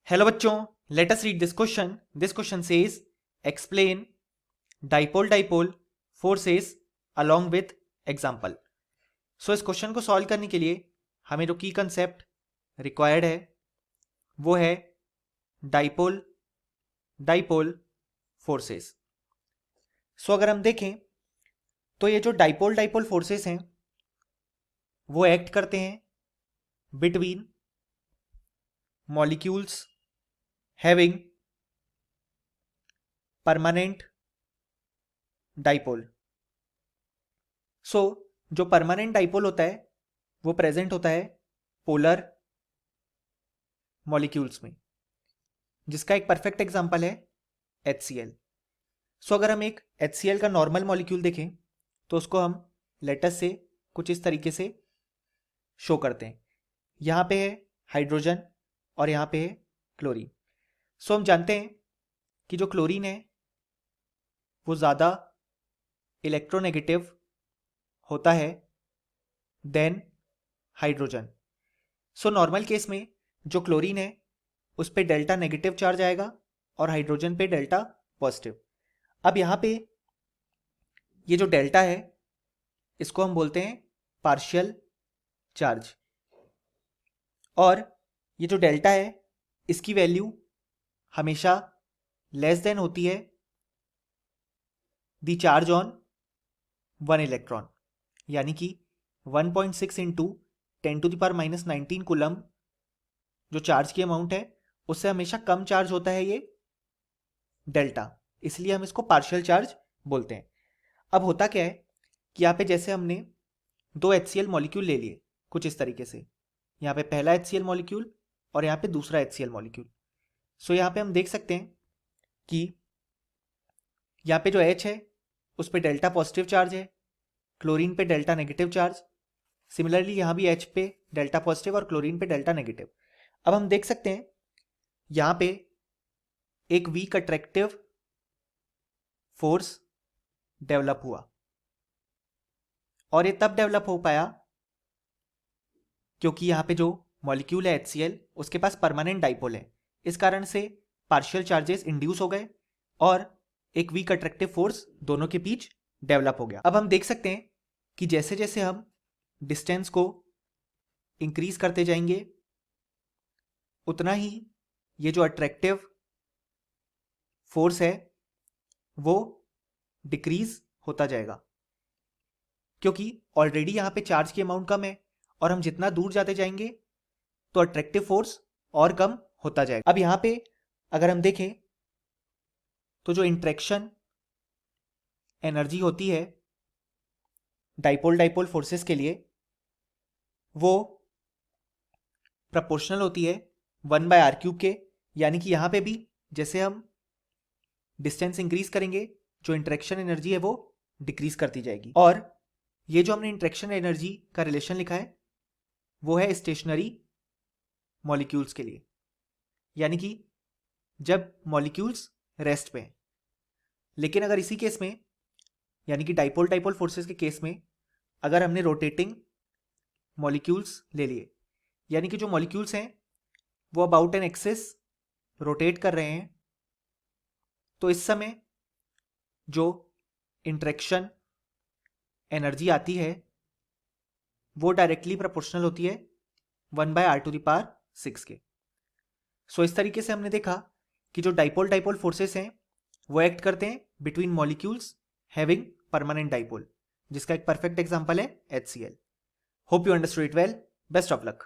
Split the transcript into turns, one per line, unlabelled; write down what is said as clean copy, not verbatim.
Hello बच्चों, let us read this question. This question says explain dipole dipole forces along with example. So इस question को solve करने के लिए हमें जो की कंसेप्ट रिक्वायर्ड है वो है डाइपोल डाइपोल फोर्सेस. सो अगर हम देखें तो ये जो डाइपोल डाइपोल फोर्सेस हैं वो एक्ट करते हैं between molecules having permanent dipole. So जो परमानेंट डाइपोल होता है वो प्रेजेंट होता है पोलर मॉलिक्यूल्स में, जिसका एक परफेक्ट एग्जांपल है HCl. सो अगर हम एक HCl का नॉर्मल मॉलिक्यूल देखें तो उसको हम लेटस से कुछ इस तरीके से शो करते हैं. यहाँ पे है हाइड्रोजन और यहाँ पे है क्लोरीन. सो हम जानते हैं कि जो क्लोरीन है वो ज़्यादा इलेक्ट्रोनेगेटिव होता है then hydrogen. So normal case में जो क्लोरीन है उस पे डेल्टा नेगेटिव चार्ज आएगा और हाइड्रोजन पे डेल्टा पॉजिटिव. अब यहाँ पे ये जो डेल्टा है इसको हम बोलते हैं पार्शियल चार्ज, और ये जो डेल्टा है इसकी वैल्यू हमेशा लेस देन होती है द चार्ज ऑन 1 इलेक्ट्रॉन, यानी कि 1.6 इंटू 10⁻⁻19 कूलम जो चार्ज की अमाउंट है उससे हमेशा कम चार्ज होता है ये डेल्टा, इसलिए हम इसको पार्शियल चार्ज बोलते हैं. अब होता क्या है कि यहाँ पे जैसे हमने दो HCl मॉलिक्यूल ले लिए कुछ इस तरीके से, यहाँ पे पहला HCl मॉलिक्यूल और यहाँ पे दूसरा HCl मॉलिक्यूल. सो यहाँ पे हम देख सकते हैं कि यहाँ पे जो H है उस पे डेल्टा पॉजिटिव चार्ज है, क्लोरीन पे डेल्टा नेगेटिव चार्ज. सिमिलरली यहाँ भी H पे डेल्टा पॉजिटिव और क्लोरीन पे डेल्टा नेगेटिव. अब हम देख सकते हैं यहाँ पे एक वीक अट्रैक्टिव फोर्स डेवलप हुआ, और ये तब डेवलप हो पाया क्योंकि यहाँ पे जो मॉलिक्यूल है HCl उसके पास परमानेंट डाइपोल है. इस कारण से पार्शियल चार्जेस इंड्यूस हो गए और एक वीक अट्रैक्टिव फोर्स दोनों के बीच डेवलप हो गया. अब हम देख सकते हैं कि जैसे जैसे हम डिस्टेंस को इंक्रीज करते जाएंगे उतना ही ये जो अट्रैक्टिव फोर्स है वो डिक्रीज होता जाएगा, क्योंकि ऑलरेडी यहाँ पे चार्ज की अमाउंट कम है और हम जितना दूर जाते जाएंगे तो अट्रैक्टिव फोर्स और कम होता जाएगा. अब यहाँ पे अगर हम देखें तो जो इंट्रैक्शन एनर्जी होती है डाइपोल डाइपोल फोर्सेस के लिए वो प्रोपोर्शनल होती है 1/r³ के, यानी कि यहाँ पे भी जैसे हम डिस्टेंस इंक्रीज करेंगे जो इंट्रैक्शन एनर्जी है वो डिक्रीज करती जाएगी. और ये जो हमने इंट्रैक्शन एनर्जी का रिलेशन लिखा है वो है स्टेशनरी मॉलिक्यूल्स के लिए, यानी कि जब मॉलिक्यूल्स रेस्ट पे हैं. लेकिन अगर इसी केस में यानी कि डाइपोल डाइपोल फोर्सेस के केस में अगर हमने रोटेटिंग मॉलिक्यूल्स ले लिए, यानी कि जो मॉलिक्यूल्स हैं वो अबाउट एन एक्सिस रोटेट कर रहे हैं, तो इस समय जो इंट्रैक्शन एनर्जी आती है वो डायरेक्टली प्रोपोर्शनल होती है 1/r⁶ के. सो इस तरीके से हमने देखा कि जो डाइपोल डाइपोल फोर्सेस हैं वो एक्ट करते हैं between molecules having permanent dipole, जिसका एक परफेक्ट एग्जांपल है HCl. Hope you understood it well. Best of luck.